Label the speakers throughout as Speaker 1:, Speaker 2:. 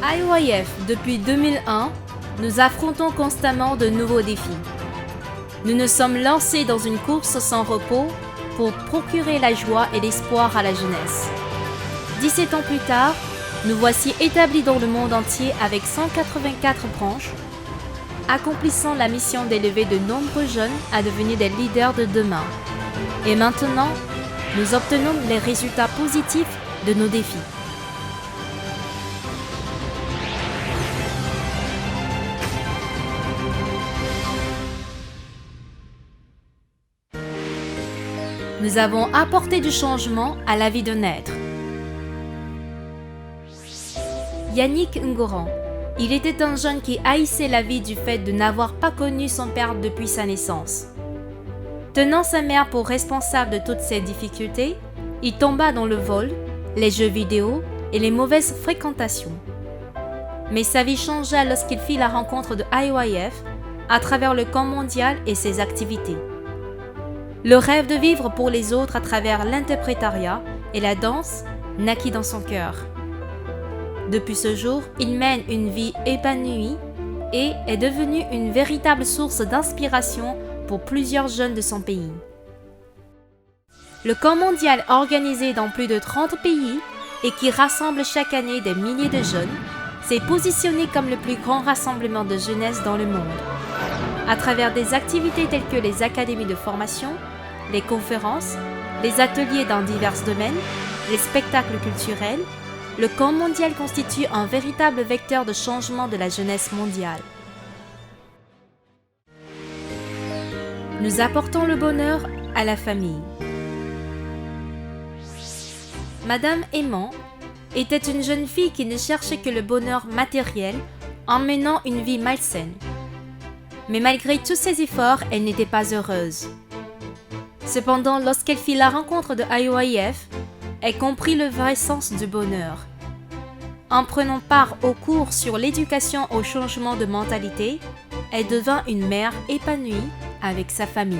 Speaker 1: IYF, depuis 2001, nous affrontons constamment de nouveaux défis. Nous nous sommes lancés dans une course sans repos pour procurer la joie et l'espoir à la jeunesse. 17 ans plus tard, nous voici établis dans le monde entier avec 184 branches, accomplissant la mission d'élever de nombreux jeunes à devenir des leaders de demain. Et maintenant, nous obtenons les résultats positifs de nos défis. Nous avons apporté du changement à la vie d'un être. Yannick Ngoran. Il était un jeune qui haïssait la vie du fait de n'avoir pas connu son père depuis sa naissance. Tenant sa mère pour responsable de toutes ses difficultés, il tomba dans le vol, les jeux vidéo et les mauvaises fréquentations. Mais sa vie changea lorsqu'il fit la rencontre de IYF à travers le camp mondial et ses activités. Le rêve de vivre pour les autres à travers l'interprétariat et la danse naquit dans son cœur. Depuis ce jour, il mène une vie épanouie et est devenu une véritable source d'inspiration pour plusieurs jeunes de son pays. Le camp mondial organisé dans plus de 30 pays et qui rassemble chaque année des milliers de jeunes s'est positionné comme le plus grand rassemblement de jeunesse dans le monde. À travers des activités telles que les académies de formation, les conférences, les ateliers dans divers domaines, les spectacles culturels, le camp mondial constitue un véritable vecteur de changement de la jeunesse mondiale. Nous apportons le bonheur à la famille. Madame Aimant était une jeune fille qui ne cherchait que le bonheur matériel en menant une vie malsaine. Mais malgré tous ses efforts, elle n'était pas heureuse. Cependant, lorsqu'elle fit la rencontre de IYF, elle comprit le vrai sens du bonheur. En prenant part aux cours sur l'éducation au changement de mentalité, elle devint une mère épanouie avec sa famille.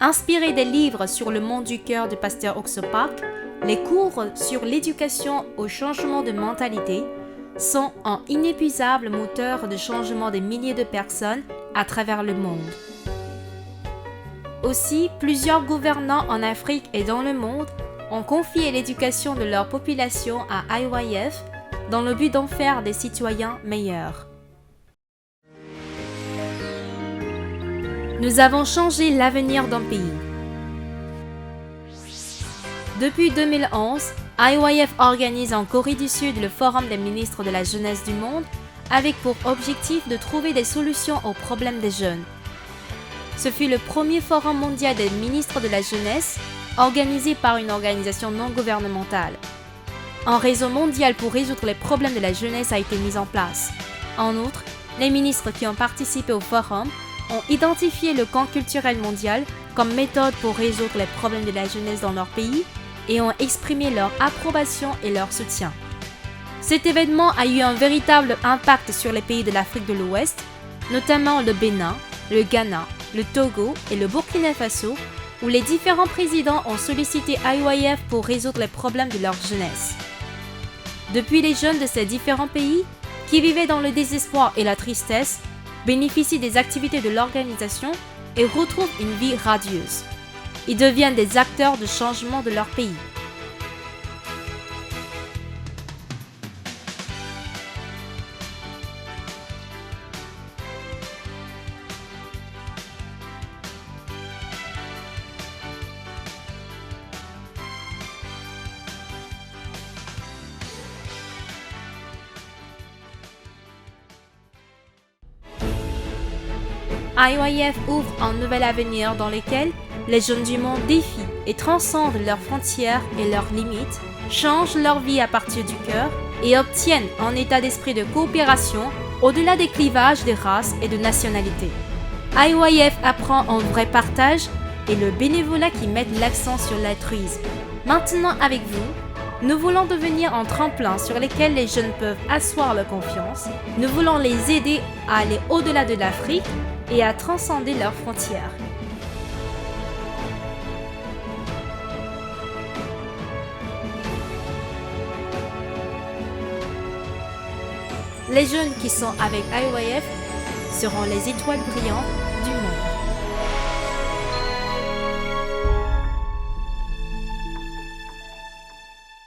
Speaker 1: Inspirée des livres sur le monde du cœur du pasteur Oxo Park, les cours sur l'éducation au changement de mentalité sont un inépuisable moteur de changement des milliers de personnes à travers le monde. Aussi, plusieurs gouvernants en Afrique et dans le monde ont confié l'éducation de leur population à IYF dans le but d'en faire des citoyens meilleurs. Nous avons changé l'avenir d'un pays. Depuis 2011, IYF organise en Corée du Sud le Forum des ministres de la jeunesse du monde avec pour objectif de trouver des solutions aux problèmes des jeunes. Ce fut le premier forum mondial des ministres de la jeunesse organisé par une organisation non gouvernementale. Un réseau mondial pour résoudre les problèmes de la jeunesse a été mis en place. En outre, les ministres qui ont participé au forum ont identifié le camp culturel mondial comme méthode pour résoudre les problèmes de la jeunesse dans leur pays et ont exprimé leur approbation et leur soutien. Cet événement a eu un véritable impact sur les pays de l'Afrique de l'Ouest, notamment le Bénin, le Ghana, le Togo et le Burkina Faso, où les différents présidents ont sollicité IYF pour résoudre les problèmes de leur jeunesse. Depuis, les jeunes de ces différents pays, qui vivaient dans le désespoir et la tristesse, bénéficient des activités de l'organisation et retrouvent une vie radieuse. Ils deviennent des acteurs de changement de leur pays. IYF ouvre un nouvel avenir dans lequel les jeunes du monde défient et transcendent leurs frontières et leurs limites, changent leur vie à partir du cœur et obtiennent un état d'esprit de coopération au-delà des clivages de races et de nationalités. IYF apprend un vrai partage et le bénévolat qui met l'accent sur l'altruisme. Maintenant avec vous, nous voulons devenir un tremplin sur lequel les jeunes peuvent asseoir leur confiance. Nous voulons les aider à aller au-delà de l'Afrique et à transcender leurs frontières. Les jeunes qui sont avec IYF seront les étoiles brillantes